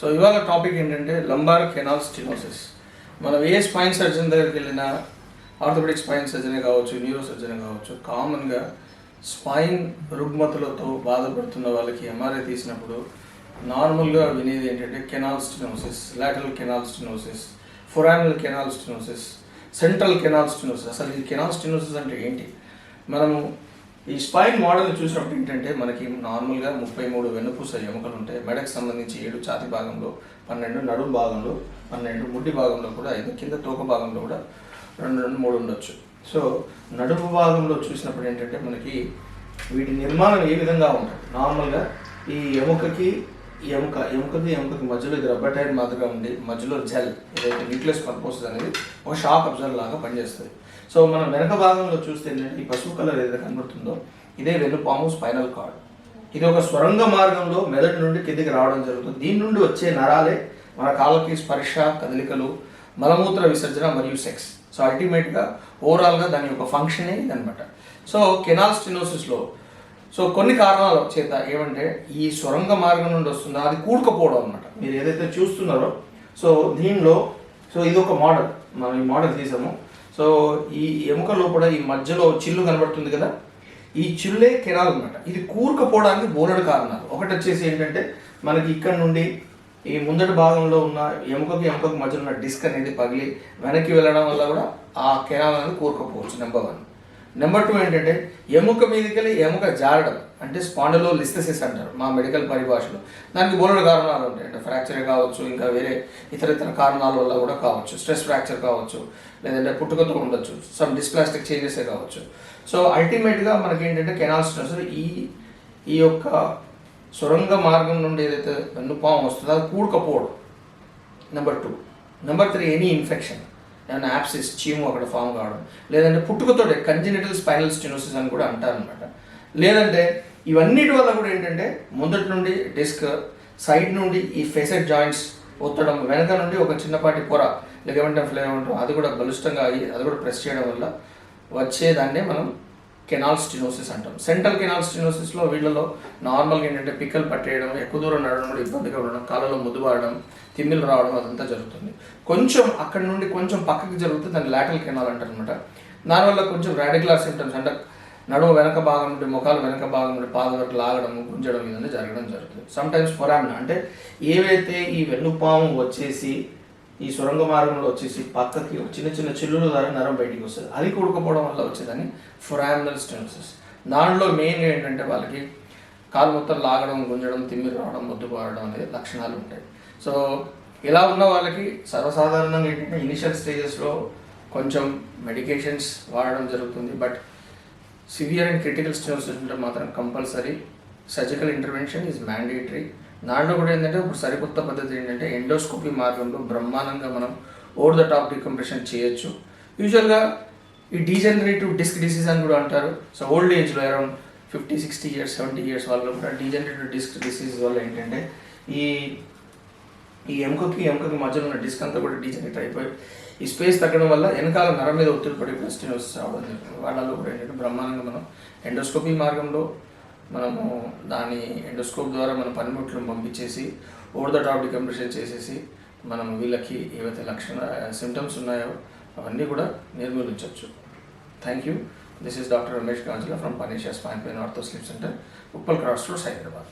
So ఇవాళ topic ఏంటంటే lumbar canal stenosis. మనం ఏ స్పైన్ సర్జన్ దగ్గరికి వెళ్ళినా, ఆర్థోపెడిక్ స్పైన్ సర్జనే కావచ్చు, న్యూరో సర్జనే కావచ్చు, కామన్గా స్పైన్ రుగ్మతులతో బాధపడుతున్న వాళ్ళకి ఎంఆర్ఐ తీసినప్పుడు నార్మల్గా వినేది ఏంటంటే canal stenosis, lateral canal stenosis, foraminal canal stenosis, central canal stenosis. అసలు ఈ కెనాల్ స్టెనోసిస్ అంటే ఏంటి? మనము ఈ స్పైన్ మోడల్ చూసినప్పుడు ఏంటంటే మనకి నార్మల్గా 33 వెన్నుపూస ఎముకలు ఉంటాయి. మెడకు సంబంధించి 7, ఛాతీ భాగంలో 12, నడుము భాగంలో 12, ముడ్డి భాగంలో కూడా 5, కింద తోక భాగంలో కూడా 2, 3 ఉండొచ్చు. సో నడుము భాగంలో చూసినప్పుడు ఏంటంటే మనకి వీటి నిర్మాణం ఏ విధంగా ఉంటుంది? నార్మల్గా ఈ ఎముకకి ఎముకకి మధ్యలో ఇది రబ్బర్ టైర్ మాదిరిగా ఉండి మధ్యలో జెల్ ఏదైతే న్యూక్లియస్ పల్పోసస్ అనేది ఒక షాక్ అబ్జర్వర్ లాగా పనిచేస్తుంది. సో మనం వెనక భాగంలో చూస్తే ఏంటంటే ఈ పసుపు కలర్ ఏదైతే కనబడుతుందో ఇదే వెన్నుపాము, స్పైనల్ కార్డ్. ఇది ఒక స్వరంగ మార్గంలో మెదడు నుండి కిందికి రావడం జరుగుతుంది. దీని నుండి వచ్చే నరాలే మన కాళ్ళకి స్పర్శ, కదలికలు, మలమూత్ర విసర్జన మరియు సెక్స్. సో అల్టిమేట్గా ఓవరాల్గా దాని యొక్క ఫంక్షనే ఇదనమాట. సో కెనాల్ స్టెనోసిస్లో కొన్ని కారణాల చేత ఏమంటే ఈ స్వరంగ మార్గం నుండి వస్తుందో అది కూడుకపోవడం అనమాట. మీరు ఏదైతే చూస్తున్నారో దీనిలో ఇది ఒక మోడల్, మనం ఈ మోడల్ తీసాము. సో ఈ ఎముక లోపల ఈ మధ్యలో చిల్లు కనబడుతుంది కదా, ఈ చిల్లే కెనాల్ అనమాట. ఇది కూరుకపోవడానికి బోలెడు కారణాలు. ఒకటి వచ్చేసి ఏంటంటే మనకి ఇక్కడ నుండి ఈ ముందటి భాగంలో ఉన్న ఎముకకి మధ్యలో ఉన్న డిస్క్ అనేది పగిలి వెనక్కి వెళ్ళడం వల్ల కూడా ఆ కెనాల్ అనేది కూరుకపోవచ్చు. నెంబర్ 1. నెంబర్ 2 ఏంటంటే ఎముక మీదకి వెళ్ళి ఎముక జారడం, అంటే స్పాండిలోలిస్థెసిస్ అంటారు మా మెడికల్ పరిభాషలో. దానికి బోలెడు కారణాలు ఉంటాయి. అంటే ఫ్రాక్చర్ కావచ్చు, ఇంకా వేరే ఇతర కారణాల వల్ల కూడా కావచ్చు. స్ట్రెస్ ఫ్రాక్చర్ కావచ్చు, లేదంటే పుట్టుకతో ఉండొచ్చు, సమ్ డిస్ప్లాస్టిక్ చేంజెసే కావచ్చు. సో అల్టిమేట్గా మనకి ఏంటంటే కెనాల్ స్టెనోసిస్ ఈ యొక్క సొరంగ మార్గం నుండి ఏదైతే వెన్నుపాము వస్తుందో అది కూడకపోవడం నెంబర్ 2. నెంబర్ 3 ఎనీ ఇన్ఫెక్షన్, ఏమైనా యాప్సిస్, చీము అక్కడ ఫామ్ కావడం, లేదంటే పుట్టుకతోటే కంజెనిటల్ స్పైనల్ స్టెనోసిస్ అని కూడా అంటారనమాట. లేదంటే ఇవన్నిటి వల్ల కూడా ఏంటంటే ముందటి నుండి డిస్క్, సైడ్ నుండి ఈ ఫేసెడ్ జాయింట్స్ ఒత్తడం, వెనక నుండి ఒక చిన్నపాటి పొర లిగమెంటం ఫ్లేగమెంటం అది కూడా బలిష్టంగా అయ్యి అది కూడా ప్రెస్ చేయడం వల్ల వచ్చేదాన్నే మనం కెనాల్ స్టెనోసిస్ అంటాం. సెంట్రల్ కెనాల్ స్టెనోసిస్లో వీళ్ళలో నార్మల్గా ఏంటంటే పిక్కలు పట్టేయడం, ఎక్కువ దూరం నడవడం కూడా ఇబ్బందిగా ఉండడం, కాళ్ళలో ముద్దుబారడం, తిమ్మిలు రావడం అదంతా జరుగుతుంది. కొంచెం అక్కడి నుండి కొంచెం పక్కకి జరుగుతుంది, దాన్ని లాటరల్ కెనాల్ అంటారు అనమాట. దానివల్ల కొంచెం రాడిక్యులర్ సింప్టమ్స్ అంటే నడుము వెనక భాగం నుండి, ముఖాలు వెనక భాగం నుండి పాదం వరకు లాగడం, గుంజడం ఇదంతా జరగడం జరుగుతుంది. సమ్టైమ్స్ ఫొరామినా అంటే ఏవైతే ఈ వెన్నుపాము వచ్చేసి ఈ సొరంగ మార్గంలో వచ్చేసి పక్కకి చిన్న చిన్న చిల్లుల ద్వారా నరం బయటికి వస్తుంది, అది కూడుకపోవడం వల్ల వచ్చేదని ఫొరామినల్ స్టెనోసిస్. దానిలో మెయిన్గా ఏంటంటే వాళ్ళకి కాలు మొత్తం లాగడం, గుంజడం, తిమ్మిరి రావడం, మొద్దుబారడం అనేది లక్షణాలు ఉంటాయి. సో ఇలా ఉన్న వాళ్ళకి సర్వసాధారణంగా ఏంటంటే ఇనిషియల్ స్టేజెస్లో కొంచెం మెడికేషన్స్ వాడడం జరుగుతుంది. But severe and critical stenosis ఉంటే మాత్రం compulsory surgical intervention is mandatory. దాంట్లో కూడా ఏంటంటే ఇప్పుడు సరికొత్త పద్ధతి ఏంటంటే ఎండోస్కోపీ మార్గంలో బ్రహ్మాండంగా మనం ఓవర్ ద టాప్ డికంప్రెషన్ చేయొచ్చు. యూజువల్గా ఈ డీజనరేటివ్ డిస్క్ డిసీజ్ అని కూడా అంటారు. సో ఓల్డ్ ఏజ్లో అరౌండ్ 50, 60 ఇయర్స్, 70 ఇయర్స్ వాళ్ళు కూడా డీజనరేటివ్ డిస్క్ డిసీజ్ వల్ల ఏంటంటే ఈ ఎముకకి మధ్యలో ఉన్న డిస్క్ అంతా కూడా డీజనరేట్ అయిపోయి ఈ స్పేస్ తగ్గడం వల్ల వెనకాల నరం మీద ఒత్తిడి పడి స్టెనోసిస్ రావడం జరుగుతుంది. వాళ్ళలో కూడా ఏంటంటే బ్రహ్మాండంగా మనం ఎండోస్కోపీ మార్గంలో మనము దాని ఎండోస్కోప్ ద్వారా మన పనిముట్లను పంపించేసి ఓవర్ ద టాప్ డికంప్రెషన్ చేసేసి మనం వీళ్ళకి ఏవైతే సిమ్టమ్స్ ఉన్నాయో అవన్నీ కూడా నిర్మూలించవచ్చు. Thank you. This is doctor Ramesh Kanjala from Panacea spine pain ortho sleep centre, Uppal cross roads, Hyderabad.